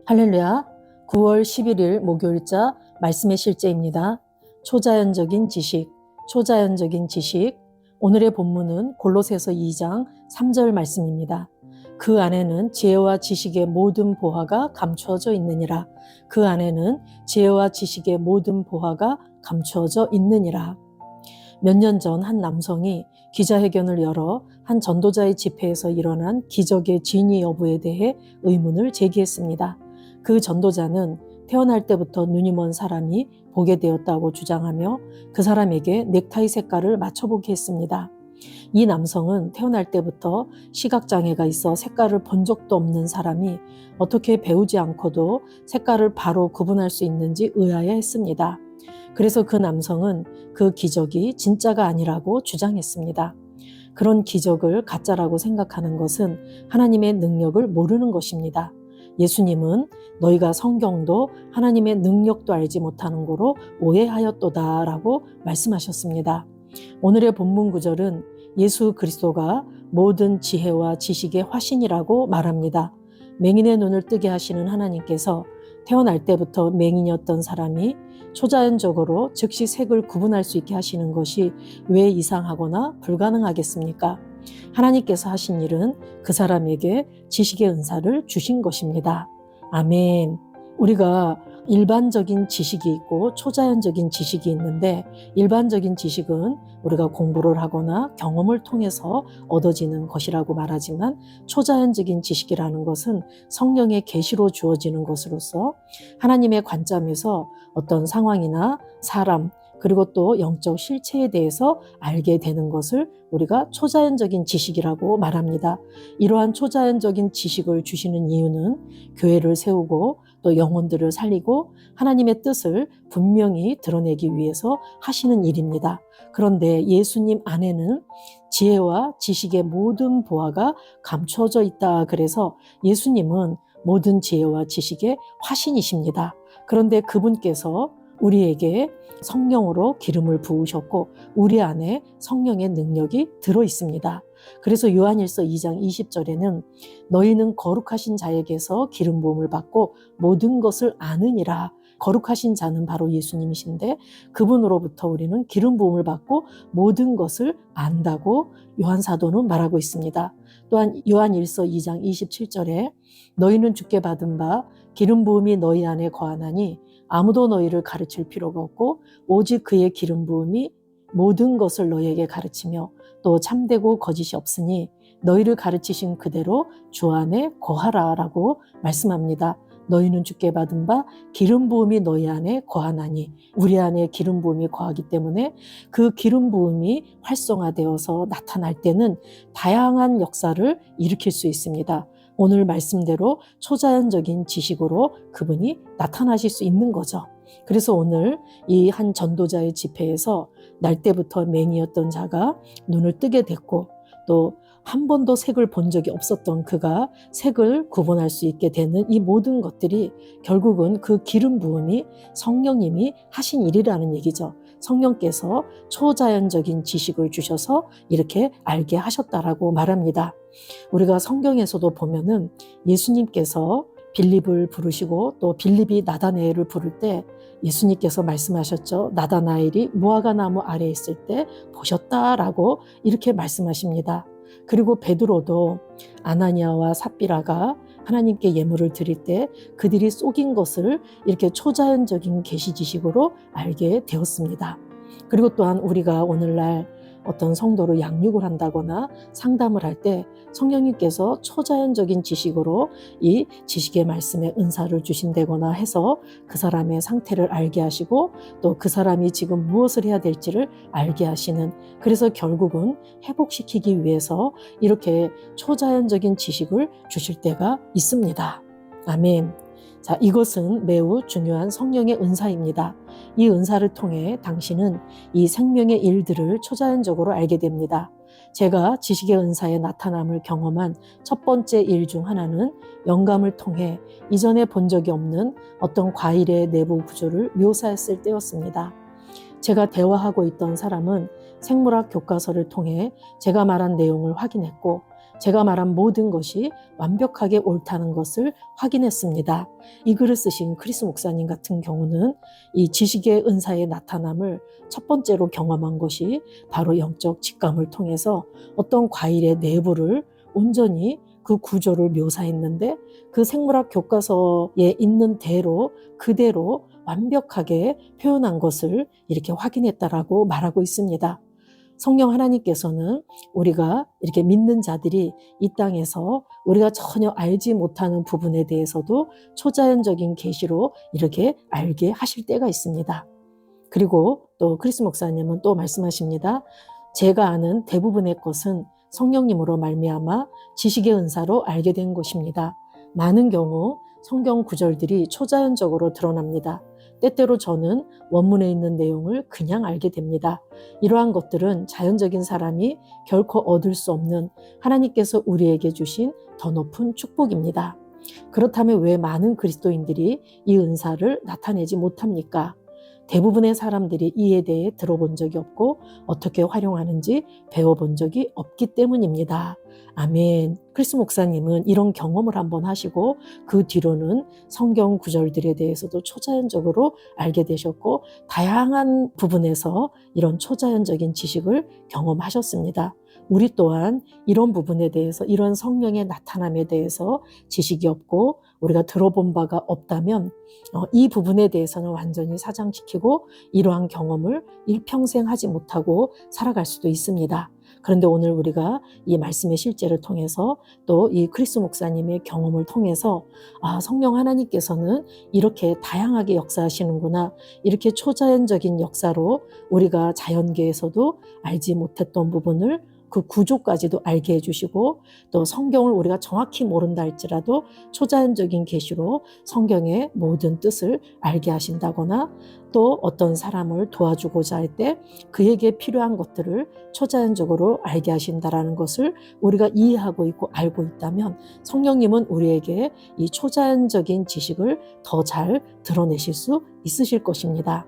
할렐루야. 9월 11일 목요일자 말씀의 실제입니다. 초자연적인 지식, 초자연적인 지식. 오늘의 본문은 골로새서 2장 3절 말씀입니다. 그 안에는 지혜와 지식의 모든 보화가 감추어져 있느니라. 그 안에는 지혜와 지식의 모든 보화가 감추어져 있느니라. 몇 년 전 한 남성이 기자회견을 열어 한 전도자의 집회에서 일어난 기적의 진위 여부에 대해 의문을 제기했습니다. 그 전도자는 태어날 때부터 눈이 먼 사람이 보게 되었다고 주장하며 그 사람에게 넥타이 색깔을 맞춰보게 했습니다. 이 남성은 태어날 때부터 시각장애가 있어 색깔을 본 적도 없는 사람이 어떻게 배우지 않고도 색깔을 바로 구분할 수 있는지 의아해했습니다. 그래서 그 남성은 그 기적이 진짜가 아니라고 주장했습니다. 그런 기적을 가짜라고 생각하는 것은 하나님의 능력을 모르는 것입니다. 예수님은 너희가 성경도 하나님의 능력도 알지 못하는 거로 오해하였도다라고 말씀하셨습니다. 오늘의 본문 구절은 예수 그리스도가 모든 지혜와 지식의 화신이라고 말합니다. 맹인의 눈을 뜨게 하시는 하나님께서 태어날 때부터 맹인이었던 사람이 초자연적으로 즉시 색을 구분할 수 있게 하시는 것이 왜 이상하거나 불가능하겠습니까? 하나님께서 하신 일은 그 사람에게 지식의 은사를 주신 것입니다. 아멘. 우리가 일반적인 지식이 있고 초자연적인 지식이 있는데, 일반적인 지식은 우리가 공부를 하거나 경험을 통해서 얻어지는 것이라고 말하지만, 초자연적인 지식이라는 것은 성령의 계시로 주어지는 것으로서 하나님의 관점에서 어떤 상황이나 사람, 그리고 또 영적 실체에 대해서 알게 되는 것을 우리가 초자연적인 지식이라고 말합니다. 이러한 초자연적인 지식을 주시는 이유는 교회를 세우고 또 영혼들을 살리고 하나님의 뜻을 분명히 드러내기 위해서 하시는 일입니다. 그런데 예수님 안에는 지혜와 지식의 모든 보화가 감춰져 있다. 그래서 예수님은 모든 지혜와 지식의 화신이십니다. 그런데 그분께서 우리에게 성령으로 기름을 부으셨고 우리 안에 성령의 능력이 들어 있습니다. 그래서 요한일서 2장 20절에는 너희는 거룩하신 자에게서 기름 부음을 받고 모든 것을 아느니라. 거룩하신 자는 바로 예수님이신데 그분으로부터 우리는 기름 부음을 받고 모든 것을 안다고 요한 사도는 말하고 있습니다. 또한 요한일서 2장 27절에 너희는 주께 받은 바 기름 부음이 너희 안에 거하나니 아무도 너희를 가르칠 필요가 없고 오직 그의 기름 부음이 모든 것을 너희에게 가르치며 또 참되고 거짓이 없으니 너희를 가르치신 그대로 주 안에 거하라 라고 말씀합니다. 너희는 주께 받은 바 기름 부음이 너희 안에 거하나니, 우리 안에 기름 부음이 거하기 때문에 그 기름 부음이 활성화되어서 나타날 때는 다양한 역사를 일으킬 수 있습니다. 오늘 말씀대로 초자연적인 지식으로 그분이 나타나실 수 있는 거죠. 그래서 오늘 이 한 전도자의 집회에서 날 때부터 맹이었던 자가 눈을 뜨게 됐고 또 한 번도 색을 본 적이 없었던 그가 색을 구분할 수 있게 되는 이 모든 것들이 결국은 그 기름 부음이 성령님이 하신 일이라는 얘기죠. 성령께서 초자연적인 지식을 주셔서 이렇게 알게 하셨다라고 말합니다. 우리가 성경에서도 보면은 예수님께서 빌립을 부르시고 또 빌립이 나다나엘을 부를 때 예수님께서 말씀하셨죠. 나다나엘이 무화과 나무 아래에 있을 때 보셨다라고 이렇게 말씀하십니다. 그리고 베드로도 아나니아와 삽비라가 하나님께 예물을 드릴 때 그들이 속인 것을 이렇게 초자연적인 계시 지식으로 알게 되었습니다. 그리고 또한 우리가 오늘날 어떤 성도를 양육을 한다거나 상담을 할 때 성령님께서 초자연적인 지식으로 이 지식의 말씀에 은사를 주신다거나 해서 그 사람의 상태를 알게 하시고 또 그 사람이 지금 무엇을 해야 될지를 알게 하시는, 그래서 결국은 회복시키기 위해서 이렇게 초자연적인 지식을 주실 때가 있습니다. 아멘. 자, 이것은 매우 중요한 성령의 은사입니다. 이 은사를 통해 당신은 이 생명의 일들을 초자연적으로 알게 됩니다. 제가 지식의 은사의 나타남을 경험한 첫 번째 일 중 하나는 영감을 통해 이전에 본 적이 없는 어떤 과일의 내부 구조를 묘사했을 때였습니다. 제가 대화하고 있던 사람은 생물학 교과서를 통해 제가 말한 내용을 확인했고 제가 말한 모든 것이 완벽하게 옳다는 것을 확인했습니다. 이 글을 쓰신 크리스 목사님 같은 경우는 이 지식의 은사의 나타남을 첫 번째로 경험한 것이 바로 영적 직감을 통해서 어떤 과일의 내부를 온전히 그 구조를 묘사했는데 그 생물학 교과서에 있는 대로 그대로 완벽하게 표현한 것을 이렇게 확인했다라고 말하고 있습니다. 성령 하나님께서는 우리가 이렇게 믿는 자들이 이 땅에서 우리가 전혀 알지 못하는 부분에 대해서도 초자연적인 계시로 이렇게 알게 하실 때가 있습니다. 그리고 또 크리스 목사님은 또 말씀하십니다. 제가 아는 대부분의 것은 성령님으로 말미암아 지식의 은사로 알게 된 것입니다. 많은 경우 성경 구절들이 초자연적으로 드러납니다. 때때로 저는 원문에 있는 내용을 그냥 알게 됩니다. 이러한 것들은 자연적인 사람이 결코 얻을 수 없는 하나님께서 우리에게 주신 더 높은 축복입니다. 그렇다면 왜 많은 그리스도인들이 이 은사를 나타내지 못합니까? 대부분의 사람들이 이에 대해 들어본 적이 없고 어떻게 활용하는지 배워본 적이 없기 때문입니다. 아멘. 크리스 목사님은 이런 경험을 한번 하시고 그 뒤로는 성경 구절들에 대해서도 초자연적으로 알게 되셨고 다양한 부분에서 이런 초자연적인 지식을 경험하셨습니다. 우리 또한 이런 부분에 대해서 이런 성령의 나타남에 대해서 지식이 없고 우리가 들어본 바가 없다면 이 부분에 대해서는 완전히 사장시키고 이러한 경험을 일평생 하지 못하고 살아갈 수도 있습니다. 그런데 오늘 우리가 이 말씀의 실제를 통해서 또 이 크리스 목사님의 경험을 통해서 성령 하나님께서는 이렇게 다양하게 역사하시는구나, 이렇게 초자연적인 역사로 우리가 자연계에서도 알지 못했던 부분을 그 구조까지도 알게 해주시고 또 성경을 우리가 정확히 모른다 할지라도 초자연적인 계시로 성경의 모든 뜻을 알게 하신다거나 또 어떤 사람을 도와주고자 할 때 그에게 필요한 것들을 초자연적으로 알게 하신다라는 것을 우리가 이해하고 있고 알고 있다면 성령님은 우리에게 이 초자연적인 지식을 더 잘 드러내실 수 있으실 것입니다.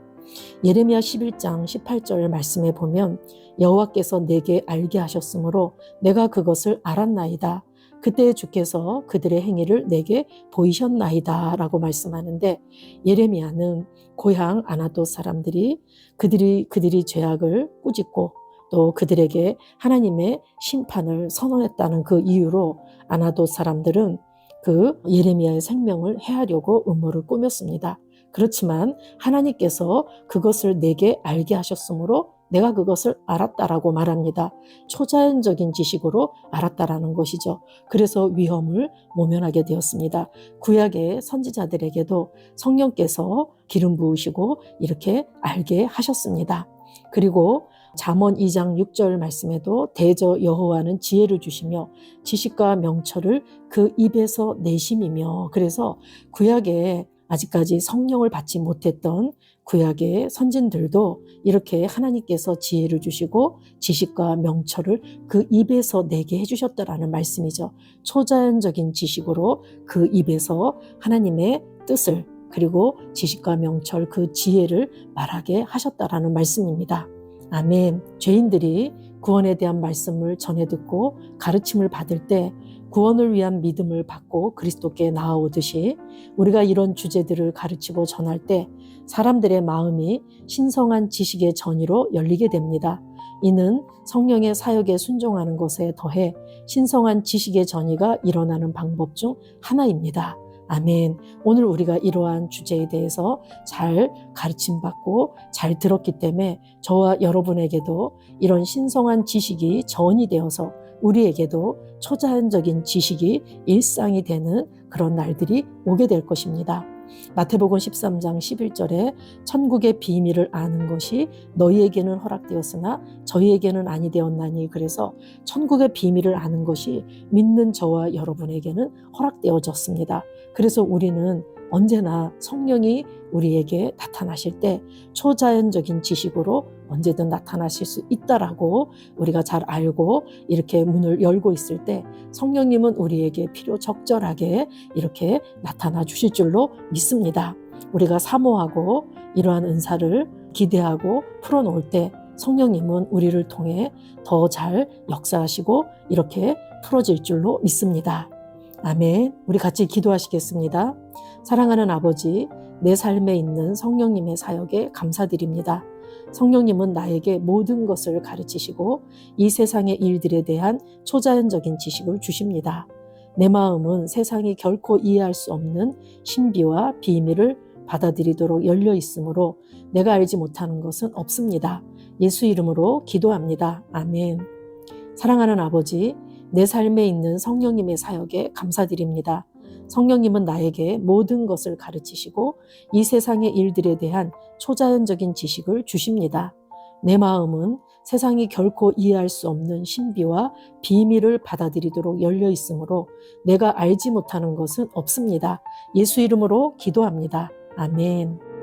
예레미야 11장 18절 말씀에 보면 여호와께서 내게 알게 하셨으므로 내가 그것을 알았나이다. 그때 주께서 그들의 행위를 내게 보이셨나이다 라고 말씀하는데 예레미야는 고향 아나돗 사람들이 그들이 죄악을 꾸짖고 또 그들에게 하나님의 심판을 선언했다는 그 이유로 아나돗 사람들은 그 예레미야의 생명을 해하려고 음모를 꾸몄습니다. 그렇지만 하나님께서 그것을 내게 알게 하셨으므로 내가 그것을 알았다라고 말합니다. 초자연적인 지식으로 알았다라는 것이죠. 그래서 위험을 모면하게 되었습니다. 구약의 선지자들에게도 성령께서 기름 부으시고 이렇게 알게 하셨습니다. 그리고 잠언 2장 6절 말씀에도 대저 여호와는 지혜를 주시며 지식과 명철을 그 입에서 내심이며, 그래서 구약에 아직까지 성령을 받지 못했던 구약의 선진들도 이렇게 하나님께서 지혜를 주시고 지식과 명철을 그 입에서 내게 해주셨다라는 말씀이죠. 초자연적인 지식으로 그 입에서 하나님의 뜻을 그리고 지식과 명철 그 지혜를 말하게 하셨다라는 말씀입니다. 아멘. 죄인들이 구원에 대한 말씀을 전해 듣고 가르침을 받을 때 구원을 위한 믿음을 받고 그리스도께 나아오듯이 우리가 이런 주제들을 가르치고 전할 때 사람들의 마음이 신성한 지식의 전이로 열리게 됩니다. 이는 성령의 사역에 순종하는 것에 더해 신성한 지식의 전이가 일어나는 방법 중 하나입니다. 아멘. 오늘 우리가 이러한 주제에 대해서 잘 가르침받고 잘 들었기 때문에 저와 여러분에게도 이런 신성한 지식이 전이 되어서 우리에게도 초자연적인 지식이 일상이 되는 그런 날들이 오게 될 것입니다. 마태복음 13장 11절에 천국의 비밀을 아는 것이 너희에게는 허락되었으나 저희에게는 아니 되었나니, 그래서 천국의 비밀을 아는 것이 믿는 저와 여러분에게는 허락되어졌습니다. 그래서 우리는 언제나 성령이 우리에게 나타나실 때 초자연적인 지식으로 언제든 나타나실 수 있다라고 우리가 잘 알고 이렇게 문을 열고 있을 때 성령님은 우리에게 필요 적절하게 이렇게 나타나 주실 줄로 믿습니다. 우리가 사모하고 이러한 은사를 기대하고 풀어놓을 때 성령님은 우리를 통해 더 잘 역사하시고 이렇게 풀어질 줄로 믿습니다. 아멘. 우리 같이 기도하시겠습니다. 사랑하는 아버지, 내 삶에 있는 성령님의 사역에 감사드립니다. 성령님은 나에게 모든 것을 가르치시고 이 세상의 일들에 대한 초자연적인 지식을 주십니다. 내 마음은 세상이 결코 이해할 수 없는 신비와 비밀을 받아들이도록 열려 있으므로 내가 알지 못하는 것은 없습니다. 예수 이름으로 기도합니다. 아멘. 사랑하는 아버지, 내 삶에 있는 성령님의 사역에 감사드립니다. 성령님은 나에게 모든 것을 가르치시고 이 세상의 일들에 대한 초자연적인 지식을 주십니다. 내 마음은 세상이 결코 이해할 수 없는 신비와 비밀을 받아들이도록 열려 있으므로 내가 알지 못하는 것은 없습니다. 예수 이름으로 기도합니다. 아멘.